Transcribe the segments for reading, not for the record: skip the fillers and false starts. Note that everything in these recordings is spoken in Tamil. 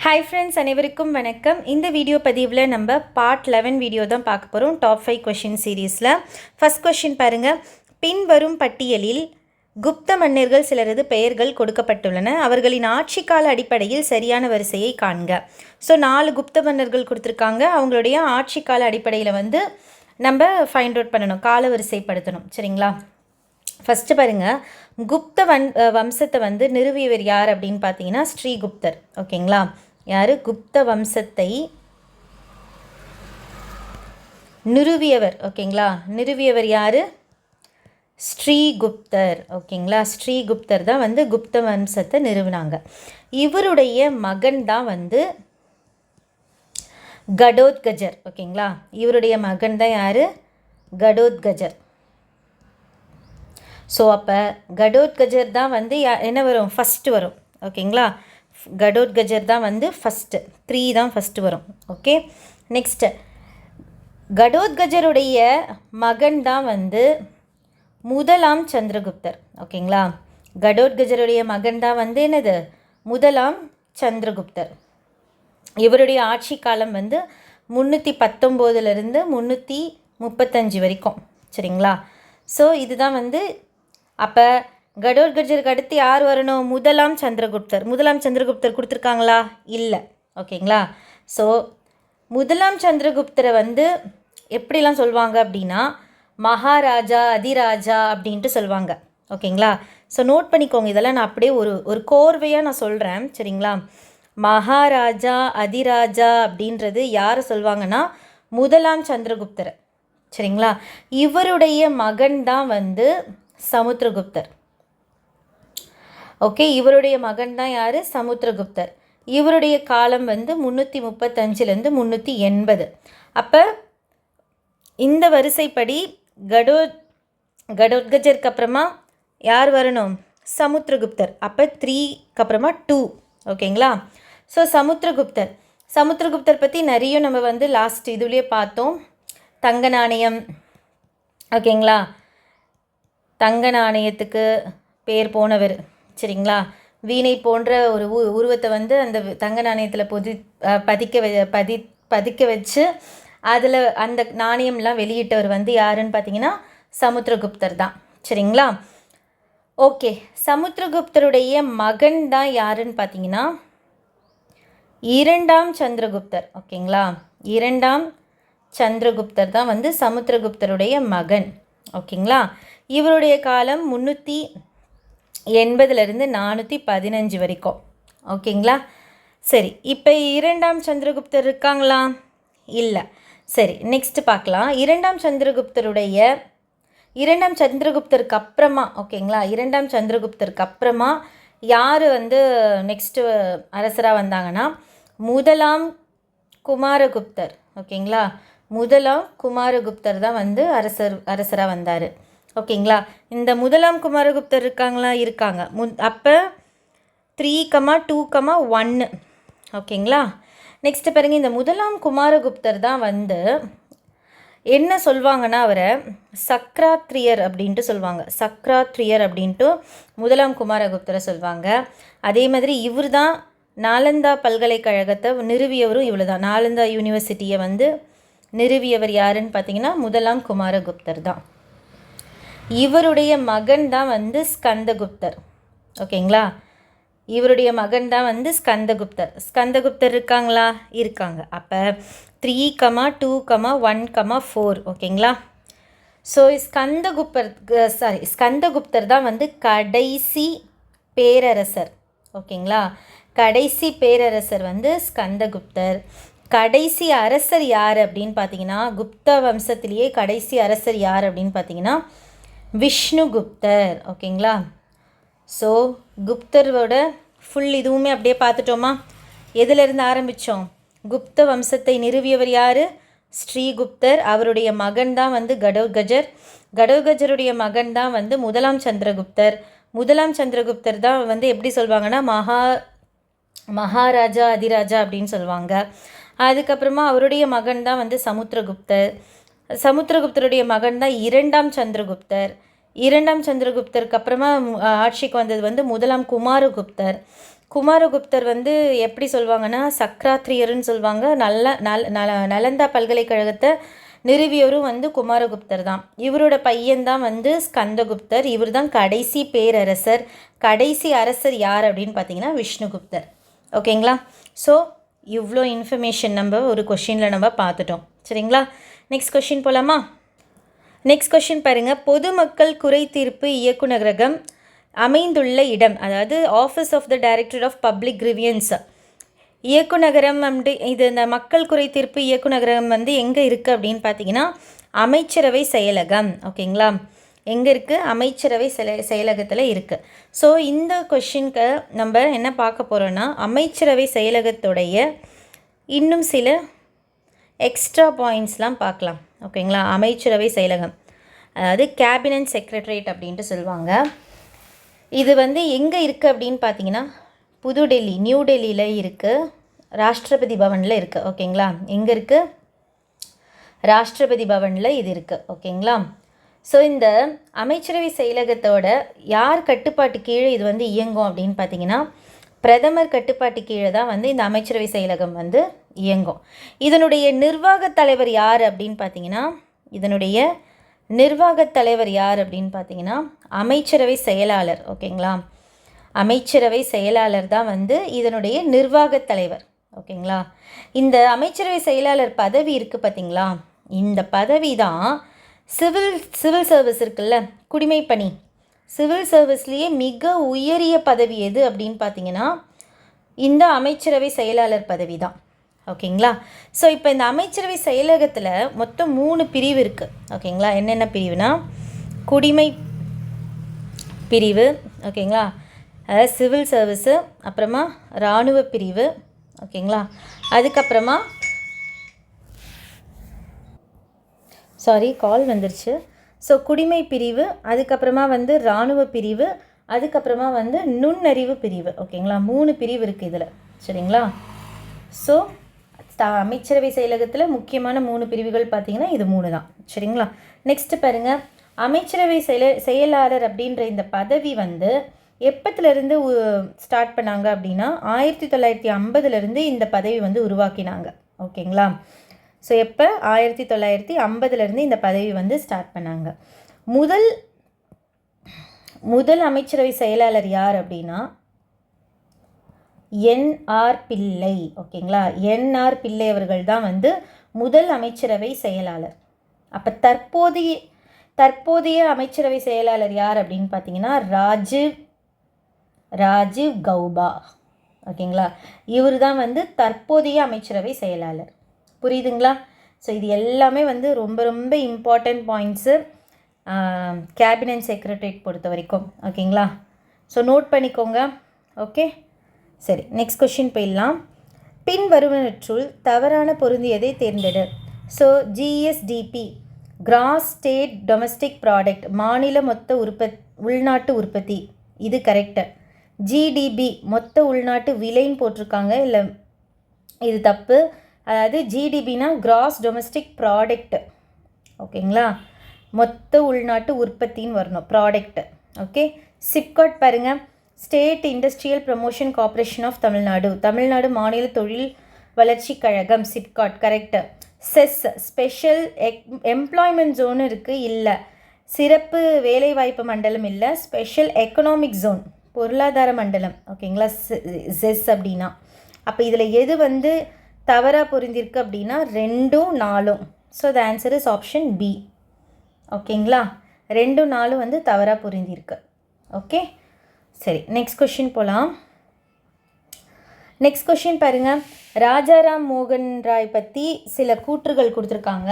ஹாய் ஃப்ரெண்ட்ஸ், அனைவருக்கும் வணக்கம். இந்த வீடியோ பதிவில் நம்ம பார்ட் 11 வீடியோ தான் பார்க்க போகிறோம். டாப் 5 கொஷின் சீரீஸில் ஃபஸ்ட் கொஷின் பாருங்கள். பின்வரும் பட்டியலில் குப்த மன்னர்கள் சிலரது பெயர்கள் கொடுக்கப்பட்டுள்ளன. அவர்களின் ஆட்சி கால அடிப்படையில் சரியான வரிசையை காண்க. ஸோ 4 குப்த மன்னர்கள் கொடுத்துருக்காங்க. அவங்களுடைய ஆட்சி கால அடிப்படையில் நம்ம ஃபைண்ட் அவுட் பண்ணணும், கால வரிசைப்படுத்தணும். சரிங்களா? ஃபஸ்ட்டு பாருங்கள், குப்த வம்சத்தை நிறுவியவர் யார் அப்படின்னு பார்த்தீங்கன்னா ஸ்ரீகுப்தர். ஓகேங்களா? யார் குப்த வம்சத்தை நிறுவியவர்? ஓகேங்களா? நிறுவியவர் யார்? ஸ்ரீகுப்தர். ஓகேங்களா? ஸ்ரீகுப்தர் தான் குப்த வம்சத்தை நிறுவினாங்க. இவருடைய மகன் தான் கடோத்கஜர். ஓகேங்களா? இவருடைய மகன் தான் யார்? கடோத்கஜர். ஸோ அப்போ கடோத்கஜர் தான் என்ன வரும்? ஃபஸ்ட்டு வரும். ஓகேங்களா? கடோத்கஜர் தான் ஃபஸ்ட்டு, 3 தான் ஃபஸ்ட்டு வரும். ஓகே, நெக்ஸ்ட்டு கடோத்கஜருடைய மகன் தான் முதலாம் சந்திரகுப்தர். ஓகேங்களா? கடோத்கஜருடைய மகன் தான் என்னது? முதலாம் சந்திரகுப்தர். இவருடைய ஆட்சி காலம் 319 335 வரைக்கும். சரிங்களா? ஸோ இதுதான் அப்போ கடோத்கஜருக்கு அடுத்து யார் வரணும்? முதலாம் சந்திரகுப்தர். முதலாம் சந்திரகுப்தர் கொடுத்துருக்காங்களா? இல்லை. ஓகேங்களா? ஸோ முதலாம் சந்திரகுப்தரை எப்படிலாம் சொல்லுவாங்க அப்படின்னா மகாராஜா, அதிராஜா அப்படின்ட்டு சொல்லுவாங்க. ஓகேங்களா? ஸோ நோட் பண்ணிக்கோங்க. இதெல்லாம் நான் அப்படியே ஒரு கோர்வையாக நான் சொல்கிறேன். சரிங்களா? மகாராஜா, அதிராஜா அப்படின்றது யாரை சொல்லுவாங்கன்னா முதலாம் சந்திரகுப்தரை. சரிங்களா? இவருடைய மகன் தான் சமுத்திரகுப்தர். ஓகே, இவருடைய மகன் தான் யார்? சமுத்திரகுப்தர். இவருடைய காலம் 335 380. அப்போ இந்த வரிசைப்படி கடோத்கஜருக்கு அப்புறமா யார் வரணும்? சமுத்திரகுப்தர். அப்போ 3க்கு அப்புறமா 2. ஓகேங்களா? ஸோ சமுத்திரகுப்தர் பற்றி நிறைய நம்ம லாஸ்ட் இதுலேயே பார்த்தோம். தங்க நாணயம். ஓகேங்களா? தங்க நாணயத்துக்கு பேர் போனவர். சரிங்களா? வீணை போன்ற ஒரு உருவத்தை அந்த தங்க நாணயத்தில் பதிக்க வச்சு அதில் அந்த நாணயம்லாம் வெளியிட்டவர் யாருன்னு பார்த்தீங்கன்னா சமுத்திரகுப்தர் தான். சரிங்களா? ஓகே, சமுத்திரகுப்தருடைய மகன் தான் யாருன்னு பார்த்தீங்கன்னா 2ஆம் சந்திரகுப்தர். ஓகேங்களா? 2ஆம் சந்திரகுப்தர் தான் சமுத்திரகுப்தருடைய மகன். ஓகேங்களா? இவருடைய காலம் 380 415 வரைக்கும். ஓகேங்களா? சரி, இப்போ 2ஆம் சந்திரகுப்தர் இருக்காங்களா? இல்லை. சரி, நெக்ஸ்ட் பார்க்கலாம். 2ஆம் சந்திரகுப்தருக்கு அப்புறமா, ஓகேங்களா, 2ஆம் சந்திரகுப்தருக்கு அப்புறமா யார் நெக்ஸ்ட்டு அரசராக வந்தாங்கன்னா முதலாம் குமாரகுப்தர். ஓகேங்களா? முதலாம் குமாரகுப்தர் தான் அரசராக வந்தார். ஓகேங்களா? இந்த முதலாம் குமாரகுப்தர் இருக்காங்களா? இருக்காங்க. அப்போ 3,2,1. ஓகேங்களா? நெக்ஸ்ட்டு பாருங்கள், இந்த முதலாம் குமாரகுப்தர் தான் என்ன சொல்லுவாங்கன்னா அவரை சக்ராத்ரியர் அப்படின்ட்டு சொல்லுவாங்க. சக்ராத்ரியர் அப்படின்ட்டு முதலாம் குமாரகுப்தரை சொல்லுவாங்க. அதே மாதிரி இவர் தான் நாலந்தா பல்கலைக்கழகத்தை நிறுவியவரும் இவ்வளோ தான். நாலந்தா யூனிவர்சிட்டியை நிறுவியவர் யாருன்னு பார்த்தீங்கன்னா முதலாம் குமாரகுப்தர் தான். இவருடைய மகன் தான் ஸ்கந்தகுப்தர். ஓகேங்களா? இவருடைய மகன் தான் ஸ்கந்தகுப்தர். ஸ்கந்தகுப்தர் இருக்காங்களா? இருக்காங்க. அப்போ 3,2,1,4. ஓகேங்களா? ஸோ ஸ்கந்தகுப்தர் தான் கடைசி பேரரசர். ஓகேங்களா? கடைசி பேரரசர் ஸ்கந்தகுப்தர். கடைசி அரசர் யார் அப்படின்னு பார்த்தீங்கன்னா குப்த வம்சத்திலேயே கடைசி அரசர் யார் அப்படின்னு பார்த்தீங்கன்னா விஷ்ணுகுப்தர். ஓகேங்களா? ஸோ குப்தரோட ஃபுல் இதுவுமே அப்படியே பார்த்துட்டோமா? எதிலிருந்து ஆரம்பித்தோம்? குப்த வம்சத்தை நிறுவியவர் யார்? ஸ்ரீகுப்தர். அவருடைய மகன் தான் கடோத்கஜர். கடோத்கஜருடைய மகன் தான் முதலாம் சந்திரகுப்தர். முதலாம் சந்திரகுப்தர் தான் எப்படி சொல்லுவாங்கன்னா மகாராஜா, அதிராஜா அப்படின்னு சொல்லுவாங்க. அதுக்கப்புறமா அவருடைய மகன் தான் சமுத்திரகுப்தர். சமுத்திரகுப்தருடைய மகன் தான் 2ஆம் சந்திரகுப்தர். 2ஆம் சந்திரகுப்தருக்கு அப்புறமா ஆட்சிக்கு வந்தது முதலாம் குமாரகுப்தர். குமாரகுப்தர் வந்து எப்படி சொல்லுவாங்கன்னா சக்ராத்ரியர்னு சொல்லுவாங்க. நலந்தா பல்கலைக்கழகத்தை நிறுவியவரும் வந்து குமாரகுப்தர் தான். இவரோட பையன்தான் வந்து ஸ்கந்தகுப்தர். இவர் தான் கடைசி பேரரசர். கடைசி அரசர் யார் அப்படின்னு பார்த்தீங்கன்னா விஷ்ணுகுப்தர். ஓகேங்களா? ஸோ இவ்வளோ இன்ஃபர்மேஷன் நம்ம ஒரு கொஷினில் நம்ம பார்த்துட்டோம். சரிங்களா? நெக்ஸ்ட் கொஷின் போகலாமா? நெக்ஸ்ட் கொஷின் பாருங்கள். பொதுமக்கள் குறை தீர்ப்பு இயக்குநரகம் அமைந்துள்ள இடம், அதாவது office of the director of public grievances இயக்குநகரம் இது இந்த மக்கள் குறை தீர்ப்பு இயக்குநகரம் வந்து எங்கே இருக்குது அப்படின்னு பார்த்தீங்கன்னா அமைச்சரவை செயலகம். ஓகேங்களா? எங்கே இருக்குது? அமைச்சரவை செயலகத்தில் இருக்குது. ஸோ இந்த கொஷினுக்கு நம்ம என்ன பார்க்க போகிறோன்னா அமைச்சரவை செயலகத்துடைய இன்னும் சில எக்ஸ்ட்ரா பாயிண்ட்ஸ்லாம் பார்க்கலாம். ஓகேங்களா? அமைச்சரவை செயலகம் அதாவது கேபினட் செக்ரட்டரியேட் அப்படின்ட்டு சொல்லுவாங்க. இது வந்து எங்கே இருக்குது அப்படின்னு பார்த்தீங்கன்னா புதுடெல்லி, நியூ டெல்லியில் இருக்குது. ராஷ்டிரபதி பவனில் இருக்குது. ஓகேங்களா? எங்கே இருக்குது? ராஷ்டிரபதி பவனில் இது இருக்குது. ஓகேங்களா? ஸோ இந்த அமைச்சரவை செயலகத்தோட யார் கட்டுப்பாட்டு கீழே இது வந்து இயங்கும் அப்படின்னு பார்த்தீங்கன்னா பிரதமர் கட்டுப்பாட்டு கீழே தான் வந்து இந்த அமைச்சரவை செயலகம் வந்து இயங்கும். இதனுடைய நிர்வாகத் தலைவர் யார் அப்படின்னு பார்த்தீங்கன்னா அமைச்சரவை செயலாளர். ஓகேங்களா? அமைச்சரவை செயலாளர் தான் வந்து இதனுடைய நிர்வாகத் தலைவர். ஓகேங்களா? இந்த அமைச்சரவை செயலாளர் பதவி இருக்குது பார்த்தீங்களா, இந்த பதவி தான் சிவில் சர்வீஸ் இருக்குல்ல, குடிமைப்பணி, சிவில் சர்வீஸ்லேயே மிக உயரிய பதவி எது அப்படின்னு பார்த்தீங்கன்னா இந்த அமைச்சரவை செயலாளர் பதவி தான். ஓகேங்களா? ஸோ இப்போ இந்த அமைச்சரவை செயலகத்தில் மொத்தம் 3 பிரிவு இருக்குது. ஓகேங்களா? என்னென்ன பிரிவுனா குடிமை பிரிவு, ஓகேங்களா, அதாவது சிவில் சர்வீஸு, அப்புறமா இராணுவ பிரிவு, ஓகேங்களா, அதுக்கப்புறமா கால் வந்துருச்சு. ஸோ குடிமை பிரிவு, அதுக்கப்புறமா வந்து இராணுவ பிரிவு, அதுக்கப்புறமா வந்து நுண்ணறிவு பிரிவு. ஓகேங்களா? 3 பிரிவு இருக்குது இதில். சரிங்களா? ஸோ அமைச்சரவை செயலகத்தில் முக்கியமான 3 பிரிவுகள் பார்த்தீங்கன்னா இது 3 தான். சரிங்களா? நெக்ஸ்ட்டு பாருங்கள். அமைச்சரவை செயலாளர் அப்படின்ற இந்த பதவி வந்து எப்பத்துலேருந்து ஸ்டார்ட் பண்ணாங்க அப்படின்னா 1950 இந்த பதவி வந்து உருவாக்கினாங்க. ஓகேங்களா? ஸோ எப்போ 1950 இந்த பதவி வந்து ஸ்டார்ட் பண்ணாங்க. முதல் அமைச்சரவை செயலாளர் யார் அப்படின்னா என்ஆர் பிள்ளை. ஓகேங்களா? என்ஆர் பிள்ளை அவர்கள் தான் வந்து முதல் அமைச்சரவை செயலாளர். அப்போ தற்போதைய அமைச்சரவை செயலாளர் யார் அப்படின்னு பார்த்தீங்கன்னா ராஜீவ் கௌபா. ஓகேங்களா? இவர் தான் வந்து தற்போதைய அமைச்சரவை செயலாளர். புரியுதுங்களா? ஸோ இது எல்லாமே வந்து ரொம்ப ரொம்ப இம்பார்ட்டண்ட் பாயிண்ட்ஸு கேபினட் செக்ரட்டரியேட் பொறுத்த வரைக்கும். ஓகேங்களா? ஸோ நோட் பண்ணிக்கோங்க. ஓகே, சரி, நெக்ஸ்ட் கொஷின் போயிடலாம். பின் வருவனற்றுள் தவறான பொருந்தியதை தேர்ந்தெடு. So GSDP, gross state domestic product, மாநில மொத்த உள்நாட்டு உற்பத்தி, இது கரெக்டு. ஜிடிபி, மொத்த உள்நாட்டு விலைன்னு போட்டிருக்காங்க, இல்லை இது தப்பு. அதாவது ஜிடிபினா கிராஸ் டொமஸ்டிக் ப்ராடக்ட். ஓகேங்களா? மொத்த உள்நாட்டு உற்பத்தின்னு வரணும், ப்ராடக்ட். ஓகே. சிப்காட் பாருங்கள், state industrial promotion corporation of Tamil Nadu மாநில தொழில் வளர்ச்சி கழகம், SIPCOT correct. SEZ, special employment zone இருக்குது, இல்லை. சிறப்பு வேலைவாய்ப்பு மண்டலம் இல்லை. ஸ்பெஷல் எக்கனாமிக் ஜோன், பொருளாதார மண்டலம். ஓகேங்களா? செஸ் அப்படின்னா அப்போ இதில் எது வந்து தவறாக பொருந்திருக்கு அப்படின்னா 2, 4. So the answer is option B. ஓகேங்களா? 2, 4 வந்து தவறாக பொருந்திருக்கு. ஓகே, சரி, நெக்ஸ்ட் கொஷின் போகலாம். நெக்ஸ்ட் கொஷின் பாருங்கள். ராஜாராம் மோகன் ராய் பற்றி சில கூற்றுகள் கொடுத்துருக்காங்க,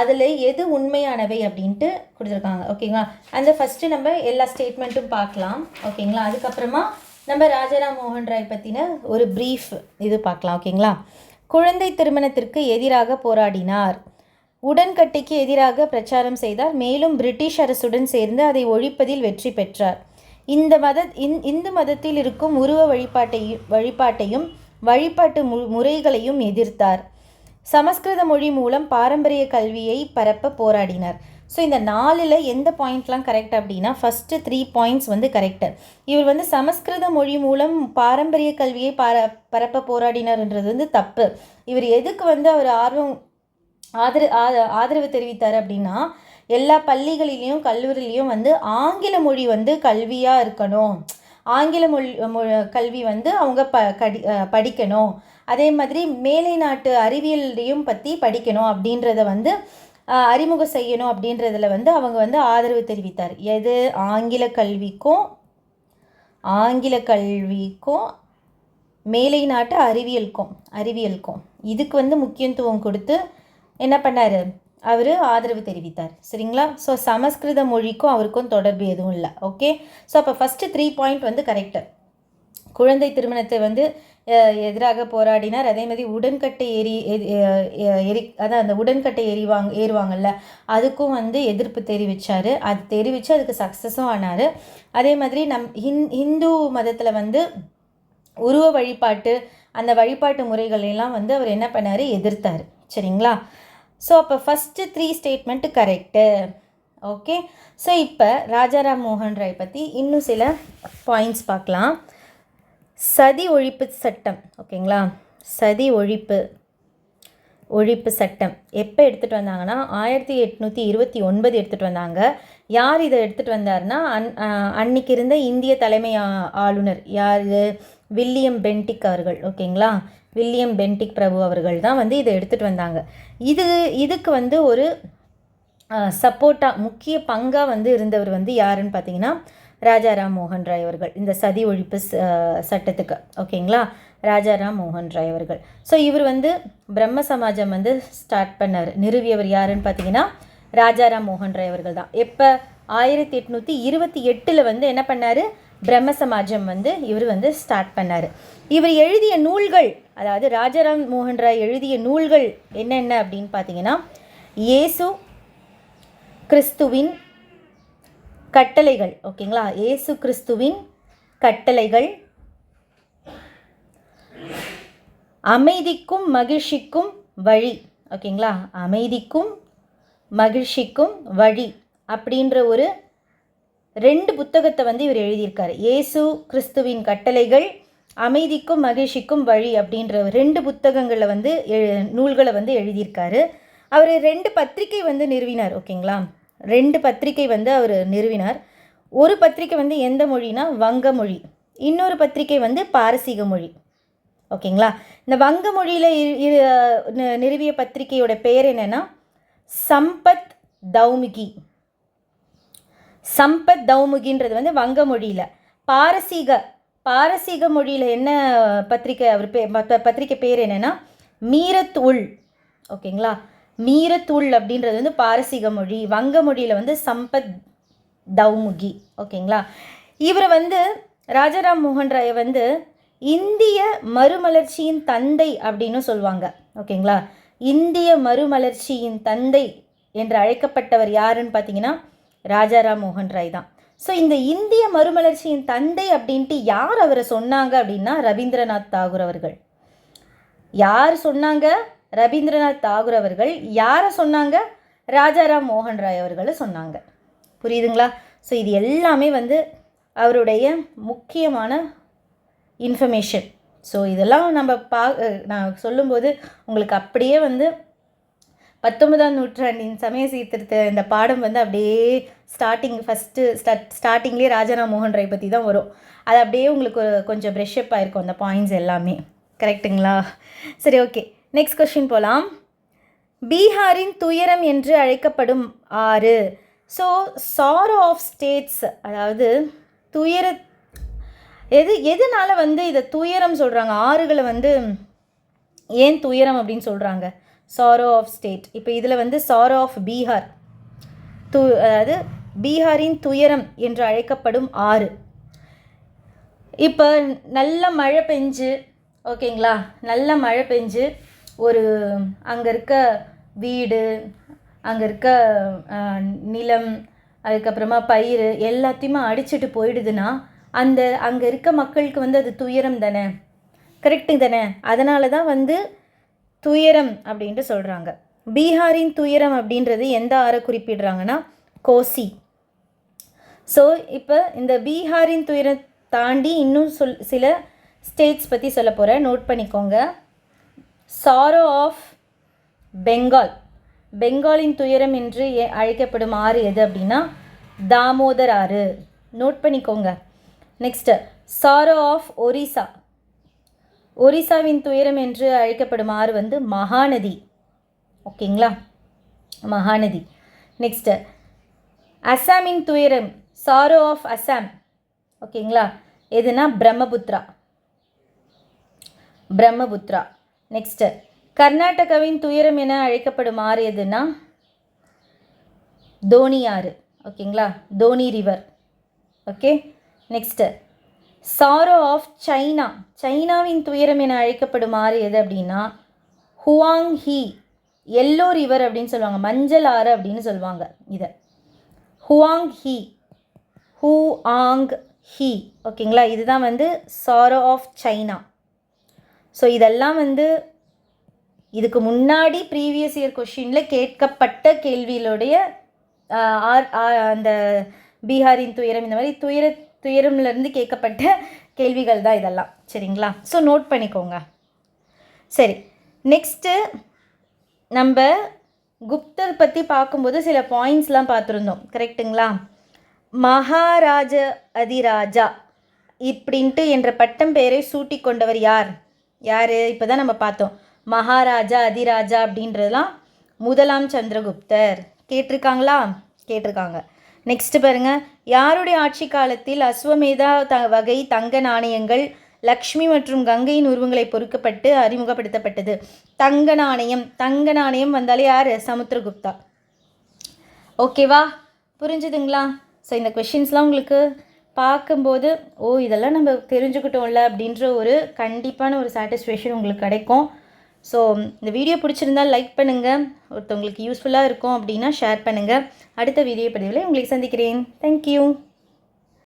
அதில் எது உண்மையானவை அப்படின்ட்டு கொடுத்துருக்காங்க. ஓகேங்களா? அந்த ஃபஸ்ட்டு நம்ம எல்லா ஸ்டேட்மெண்ட்டும் பார்க்கலாம். ஓகேங்களா? அதுக்கப்புறமா நம்ம ராஜாராம் மோகன் ராய் பற்றின ஒரு ப்ரீஃப் இது பார்க்கலாம். ஓகேங்களா? குழந்தை திருமணத்திற்கு எதிராக போராடினார், உடன்கட்டைக்கு எதிராக பிரச்சாரம் செய்தார், மேலும் பிரிட்டிஷ் அரசுடன் சேர்ந்து அதை ஒழிப்பதில் வெற்றி பெற்றார். இந்து மதத்தில் இருக்கும் உருவ வழிபாட்டையும் வழிபாட்டு முறைகளையும் எதிர்த்தார். சமஸ்கிருத மொழி மூலம் பாரம்பரிய கல்வியை பரப்ப போராடினார். ஸோ இந்த 4ல் எந்த பாயிண்ட்லாம் கரெக்ட் அப்படின்னா ஃபஸ்ட்டு 3 பாயிண்ட்ஸ் வந்து கரெக்டு. இவர் வந்து சமஸ்கிருத மொழி மூலம் பாரம்பரிய கல்வியை பரப்ப போராடினார்ன்றது வந்து தப்பு. இவர் எதுக்கு வந்து அவர் ஆதரவு தெரிவித்தார் அப்படின்னா எல்லா பள்ளிகளிலையும் கல்லூரிலையும் வந்து ஆங்கில மொழி வந்து கல்வியாக இருக்கணும், ஆங்கில கல்வி வந்து அவங்க படிக்கணும், அதே மாதிரி மேலை நாட்டு அறிவியலையும் பற்றி படிக்கணும் அப்படின்றத வந்து அறிமுகம் செய்யணும் அப்படின்றதில் வந்து அவங்க வந்து ஆதரவு தெரிவித்தார். எது? ஆங்கில கல்விக்கும் மேலை நாட்டு அறிவியலுக்கும் இதுக்கு வந்து முக்கியத்துவம் கொடுத்து என்ன பண்ணார்? அவர் ஆதரவு தெரிவித்தார். சரிங்களா? ஸோ சமஸ்கிருத மொழிக்கும் அவருக்கும் தொடர்பு எதுவும் இல்லை. ஓகே. ஸோ அப்போ ஃபஸ்ட்டு 3 பாயிண்ட் வந்து கரெக்டு. குழந்தை திருமணத்தை வந்து எதிராக போராடினார். அதே மாதிரி உடன்கட்டை அதான் அந்த உடன்கட்டை ஏறுவாங்கல்ல, அதுக்கும் வந்து எதிர்ப்பு தெரிவித்தார். அது தெரிவித்து அதுக்கு சக்ஸஸும் ஆனார். அதே மாதிரி ஹிந்து மதத்தில் வந்து உருவ வழிபாட்டு அந்த வழிபாட்டு முறைகளெல்லாம் வந்து அவர் என்ன பண்ணார்? எதிர்த்தார். சரிங்களா? ஸோ அப்போ first 3 statement correct. Okay. So இப்போ ராஜாராம் மோகன் ராய் பற்றி இன்னும் சில பாயிண்ட்ஸ் பார்க்கலாம். சதி ஒழிப்பு சட்டம். ஓகேங்களா? சதி ஒழிப்பு சட்டம் எப்போ எடுத்துகிட்டு வந்தாங்கன்னா 1829 எடுத்துகிட்டு வந்தாங்க. யார் இதை எடுத்துகிட்டு வந்தார்னா அன்னைக்கு இருந்த இந்திய தலைமை ஆளுநர் யார்? வில்லியம் பென்டிக் அவர்கள். ஓகேங்களா? வில்லியம் பென்டிக் பிரபு அவர்கள் தான் வந்து இதை எடுத்துகிட்டு வந்தாங்க. இதுக்கு வந்து ஒரு சப்போர்ட்டாக முக்கிய பங்காக வந்து இருந்தவர் வந்து யாருன்னு பார்த்தீங்கன்னா ராஜாராம் மோகன் ராய் அவர்கள். இந்த சதி ஒழிப்பு சட்டத்துக்கு. ஓகேங்களா? ராஜாராம் மோகன் ராய் அவர்கள். ஸோ இவர் வந்து பிரம்ம சமாஜம் வந்து ஸ்டார்ட் பண்ணார். நிறுவியவர் யாருன்னு பார்த்தீங்கன்னா ராஜாராம் மோகன் ராய் அவர்கள் தான். எப்போ? 1828 வந்து என்ன பண்ணார்? பிரம்ம சமாஜம் வந்து இவர் வந்து ஸ்டார்ட் பண்ணார். இவர் எழுதிய நூல்கள், அதாவது ராஜாராம் மோகன் ராய் எழுதிய நூல்கள் என்னென்ன அப்படின்னு பார்த்தீங்கன்னா இயேசு கிறிஸ்துவின் கட்டளைகள். ஓகேங்களா? இயேசு கிறிஸ்துவின் கட்டளைகள், அமைதிக்கும் மகிழ்ச்சிக்கும் வழி. ஓகேங்களா? அமைதிக்கும் மகிழ்ச்சிக்கும் வழி அப்படின்ற ஒரு 2 புத்தகத்தை வந்து இவர் எழுதியிருக்காரு. இயேசு கிறிஸ்துவின் கட்டளைகள், அமைதிக்கும் மகிழ்ச்சிக்கும் வழி அப்படின்ற 2 புத்தகங்களை வந்து நூல்களை வந்து எழுதியிருக்காரு. அவர் 2 பத்திரிகை வந்து நிறுவினார். ஓகேங்களா? 2 பத்திரிகை வந்து அவர் நிறுவினார். ஒரு பத்திரிகை வந்து எந்த மொழினா வங்க மொழி, இன்னொரு பத்திரிகை வந்து பாரசீக மொழி. ஓகேங்களா? இந்த வங்க மொழியில் நிறுவிய பத்திரிகையோட பெயர் என்னென்னா சம்பத் தௌமுகின்றது வந்து வங்க மொழியில். பாரசீக மொழியில் என்ன பத்திரிகை பத்திரிகை பேர் என்னென்னா மீரத் உல். ஓகேங்களா? மீரத் உல் அப்படின்றது வந்து பாரசீக மொழி. வங்க மொழியில் வந்து சம்பத் தௌமுகி. ஓகேங்களா? இவர் வந்து ராஜாராம் மோகன் ராயை வந்து இந்திய மறுமலர்ச்சியின் தந்தை அப்படின்னு சொல்லுவாங்க. ஓகேங்களா? இந்திய மறுமலர்ச்சியின் தந்தை என்று அழைக்கப்பட்டவர் யாருன்னு பார்த்தீங்கன்னா ராஜாராம் மோகன் ராய் தான். ஸோ இந்த இந்திய மறுமலர்ச்சியின் தந்தை அப்படின்ட்டு யார் அவரை சொன்னாங்க அப்படின்னா ரவீந்திரநாத் தாகூர் அவர்கள். யார் சொன்னாங்க? ரவீந்திரநாத் தாகூர் அவர்கள். யாரை சொன்னாங்க? ராஜாராம் மோகன் ராய் அவர்களை சொன்னாங்க. புரியுதுங்களா? ஸோ இது எல்லாமே வந்து அவருடைய முக்கியமான இன்ஃபர்மேஷன். ஸோ இதெல்லாம் நம்ம நான் சொல்லும்போது உங்களுக்கு அப்படியே வந்து 19ஆம் நூற்றாண்டின் சமய சீர்திருத்த இந்த பாடம் வந்து அப்படியே ஸ்டார்டிங்லேயே ராஜாராம் மோகன் ராய் பற்றி தான் வரும். அது அப்படியே உங்களுக்கு கொஞ்சம் ப்ரெஷ்அப் ஆகிருக்கும் அந்த பாயிண்ட்ஸ் எல்லாமே. கரெக்டுங்களா? சரி, ஓகே. நெக்ஸ்ட் கொஸ்டின் போகலாம். பீகாரின் துயரம் என்று அழைக்கப்படும் ஆறு. ஸோ சாரோ ஆஃப் ஸ்டேட்ஸ், அதாவது எதனால வந்து இதை துயரம் சொல்கிறாங்க? ஆறுகளை வந்து ஏன் துயரம் அப்படின்னு சொல்கிறாங்க? Sorrow of state. இப்போ இதில் வந்து சாரோ ஆஃப் பீகார், அதாவது பீகாரின் துயரம் என்று அழைக்கப்படும் ஆறு. இப்போ நல்ல மழை பெஞ்சு, ஓகேங்களா, நல்ல மழை பெஞ்சு ஒரு அங்கே இருக்க வீடு, அங்கே இருக்க நிலம், அதுக்கப்புறமா பயிர் எல்லாத்தையுமே அடிச்சுட்டு போயிடுதுன்னா அங்கே இருக்க மக்களுக்கு வந்து அது துயரம் தானே, கரெக்டு தானே? அதனால தான் வந்து துயரம் அப்படின்ட்டு சொல்கிறாங்க. பீகாரின் துயரம் அப்படின்றது எந்த ஆறை குறிப்பிடுறாங்கன்னா கோசி. ஸோ இப்போ இந்த பீகாரின் துயரம் தாண்டி இன்னும் சில ஸ்டேட்ஸ் பற்றி சொல்ல போகிறேன், நோட் பண்ணிக்கோங்க. சாரோ ஆஃப் பெங்கால், பெங்காலின் துயரம் என்று அழைக்கப்படும் ஆறு எது அப்படின்னா தாமோதர் ஆறு, நோட் பண்ணிக்கோங்க. நெக்ஸ்ட்டு சாரோ ஆஃப் ஒரிசா, ஒரிசாவின் துயரம் என்று அழைக்கப்படும் ஆறு வந்து மகாநதி. ஓகேங்களா, மகாநதி. நெக்ஸ்ட்டு அசாமின் துயரம், சாரோ ஆஃப் அசாம், ஓகேங்களா, எதுனா பிரம்மபுத்ரா, பிரம்மபுத்ரா. நெக்ஸ்ட்டு கர்நாடகாவின் துயரம் என அழைக்கப்படும் ஆறு எதுனா தோனி ஆறு, ஓகேங்களா, தோனி river. Okay. Next sorrow of China, சைனாவின் துயரம் என அழைக்கப்படும் ஆறு எது அப்படின்னா ஹுவாங் ஹி, எல்லோ ரிவர் அப்படின்னு சொல்லுவாங்க, மஞ்சள் ஆறு அப்படின்னு சொல்லுவாங்க இதை, ஹுவாங் ஹி, ஹுஆங் ஹி. ஓகேங்களா, இதுதான் வந்து சாரோ ஆஃப் சைனா. ஸோ இதெல்லாம் வந்து இதுக்கு முன்னாடி ப்ரீவியஸ் இயர் கொஷினில் கேட்கப்பட்ட கேள்விகளுடைய அந்த பீகாரின் துயரம் இந்த மாதிரி துயரம்லேருந்து கேட்கப்பட்ட கேள்விகள் தான் இதெல்லாம். சரிங்களா, ஸோ நோட் பண்ணிக்கோங்க. சரி, நெக்ஸ்ட்டு நம்ம குப்தர் பற்றி பார்க்கும்போது சில பாயிண்ட்ஸ்லாம் பார்த்துருந்தோம், கரெக்டுங்களா? மகாராஜ அதிராஜா இப்படின்ட்டு என்ற பட்டம் பெயரை சூட்டி கொண்டவர் யார்? இப்போ தான் நம்ம பார்த்தோம். மகாராஜா அதிராஜா அப்படின்றதுலாம் முதலாம் சந்திரகுப்தர். கேட்டிருக்காங்களா? கேட்டிருக்காங்க. நெக்ஸ்ட்டு பாருங்கள், யாருடைய ஆட்சி காலத்தில் அஸ்வமேதா வகை தங்க நாணயங்கள் லக்ஷ்மி மற்றும் கங்கையின் உருவங்களை பொறுக்கப்பட்டு அறிமுகப்படுத்தப்பட்டது? தங்க நாணயம், தங்க நாணயம் வந்தாலே யார்? சமுத்திரகுப்தா. ஓகேவா, புரிஞ்சுதுங்களா? ஸோ இந்த கொஷின்ஸ்லாம் உங்களுக்கு பார்க்கும்போது இதெல்லாம் நம்ம தெரிஞ்சுக்கிட்டோம்ல அப்படின்ற ஒரு கண்டிப்பான ஒரு சாட்டிஸ்ஃபேக்ஷன் உங்களுக்கு கிடைக்கும். ஸோ இந்த வீடியோ பிடிச்சிருந்தால் லைக் பண்ணுங்கள், ஒருத்தவங்களுக்கு யூஸ்ஃபுல்லாக இருக்கும் அப்படின்னா ஷேர் பண்ணுங்கள். அடுத்த வீடியோ பதிவில் உங்களுக்கு சந்திக்கிறேன். தேங்க்யூ.